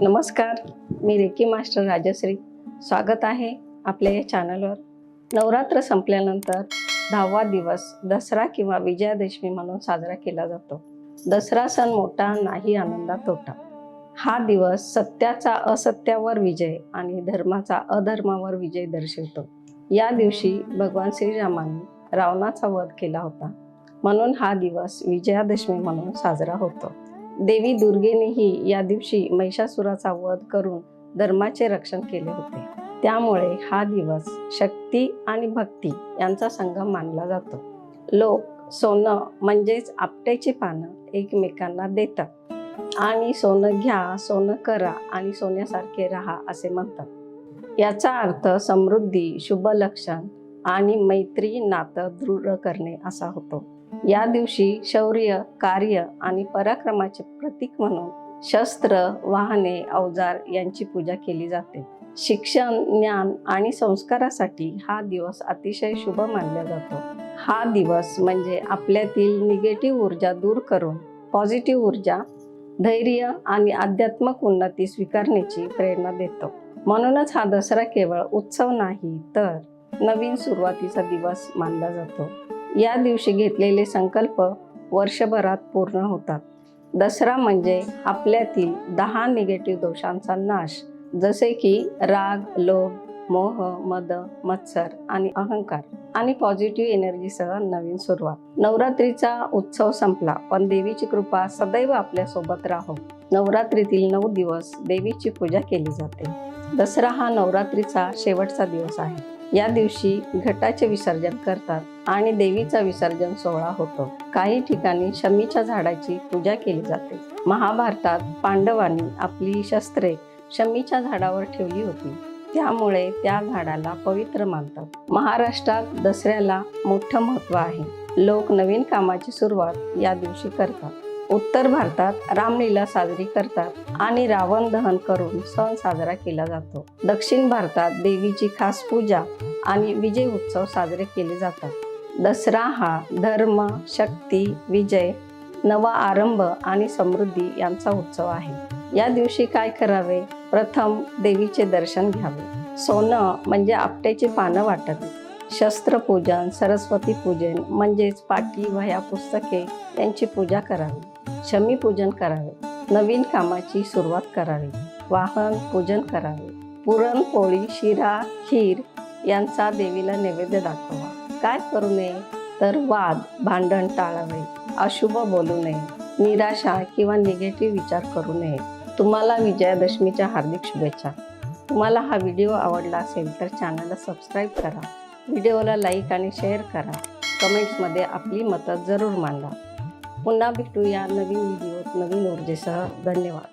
नमस्कार, मी reiki master Rajshri. स्वागत आहे आपल्या या चॅनलवर. नवरात्र संपल्यानंतर 10वा दिवस दसरा किंवा विजयादशमी म्हणून साजरा केला जातो. दसरा सण मोठा नाही, आनंदात तोटा. हा दिवस सत्याचा असत्यावर विजय आणि धर्माचा अधर्मावर विजय दर्शवतो. या दिवशी भगवान श्रीरामांनी रावणाचा वध केला होता, म्हणून हा दिवस विजयादशमी म्हणून साजरा होतो. देवी दुर्गेनेही या दिवशी महिषासुराचा वध करून धर्माचे रक्षण केले होते. त्यामुळे हा दिवस शक्ती आणि भक्ती यांचा संगम मानला जातो. लोक सोनं म्हणजेच आपट्याची पानं एकमेकांना देतात आणि सोनं घ्या, सोनं करा आणि सोन्यासारखे राहा असे म्हणतात. याचा अर्थ समृद्धी, शुभ लक्षण आणि मैत्री नातं दृढ करणे असा होतो. या दिवशी शौर्य, कार्य आणि पराक्रमाचे प्रतीक म्हणून शस्त्र, वाहने, अवजार यांची पूजा केली जाते. शिक्षण, ज्ञान आणि संस्कारासाठी हा दिवस अतिशय शुभ मानला जातो. हा दिवस म्हणजे आपल्यातील निगेटिव्ह ऊर्जा दूर करून पॉझिटिव्ह ऊर्जा, धैर्य आणि आध्यात्मिक उन्नती स्वीकारण्याची प्रेरणा देतो. म्हणूनच हा दसरा केवळ उत्सव नाही, तर नवीन सुरुवातीचा दिवस मानला जातो. या दिवशी घेतलेले संकल्प वर्षभरात पूर्ण होतात. दसरा म्हणजे आपल्यातील 10 निगेटिव्ह दोषांचा नाश, जसे की राग, लोभ, मोह, मद, मत्सर आणि अहंकार, आणि पॉझिटिव्ह एनर्जीसह नवीन सुरुवात. नवरात्रीचा उत्सव संपला, पण देवीची कृपा सदैव आपल्या सोबत राहो. नवरात्रीतील 9 दिवस देवीची पूजा केली जाते. दसरा हा नवरात्रीचा शेवटचा दिवस आहे. या दिवशी घटाचे विसर्जन करतात आणि देवीचा विसर्जन सोहळा होतो. काही ठिकाणी शमीच्या झाडाची पूजा केली जाते. महाभारतात पांडवांनी आपली शस्त्रे शमीच्या झाडावर ठेवली होती, त्यामुळे त्या झाडाला पवित्र मानतात. महाराष्ट्रात दसऱ्याला मोठं महत्त्व आहे. लोक नवीन कामाची सुरुवात या दिवशी करतात. उत्तर भारतात रामलीला साजरी करतात आणि रावण दहन करून सण साजरा केला जातो. दक्षिण भारतात देवीची खास पूजा आणि विजय उत्सव साजरे केले जातात. दसरा हा धर्म, शक्ती, विजय, नवा आरंभ आणि समृद्धी यांचा उत्सव आहे. या दिवशी काय करावे? प्रथम देवीचे दर्शन घ्यावे. सोनं म्हणजे आपट्याची पानं वाटावी. शस्त्रपूजन, सरस्वती पूजन म्हणजेच पाटी, वह्या, पुस्तके यांची पूजा करावी. शमी पूजन करावे. नवीन कामाची सुरुवात करावी. वाहन पूजन करावे. पुरणपोळी, शिरा, खीर यांचा देवीला नैवेद्य दाखवा. काय करू नये तर वाद, भांडण टाळावे. अशुभ बोलू नये. निराशा किंवा निगेटिव्ह विचार करू नये. तुम्हाला विजयादशमीच्या हार्दिक शुभेच्छा. तुम्हाला हा व्हिडिओ आवडला असेल तर चॅनलला सबस्क्राईब करा. व्हिडिओला लाईक आणि शेअर करा. कमेंट्समध्ये आपली मतं जरूर मांडा. पुन्हा भेटूया नवीन व्हिडिओत नवीन ऊर्जेसह. धन्यवाद.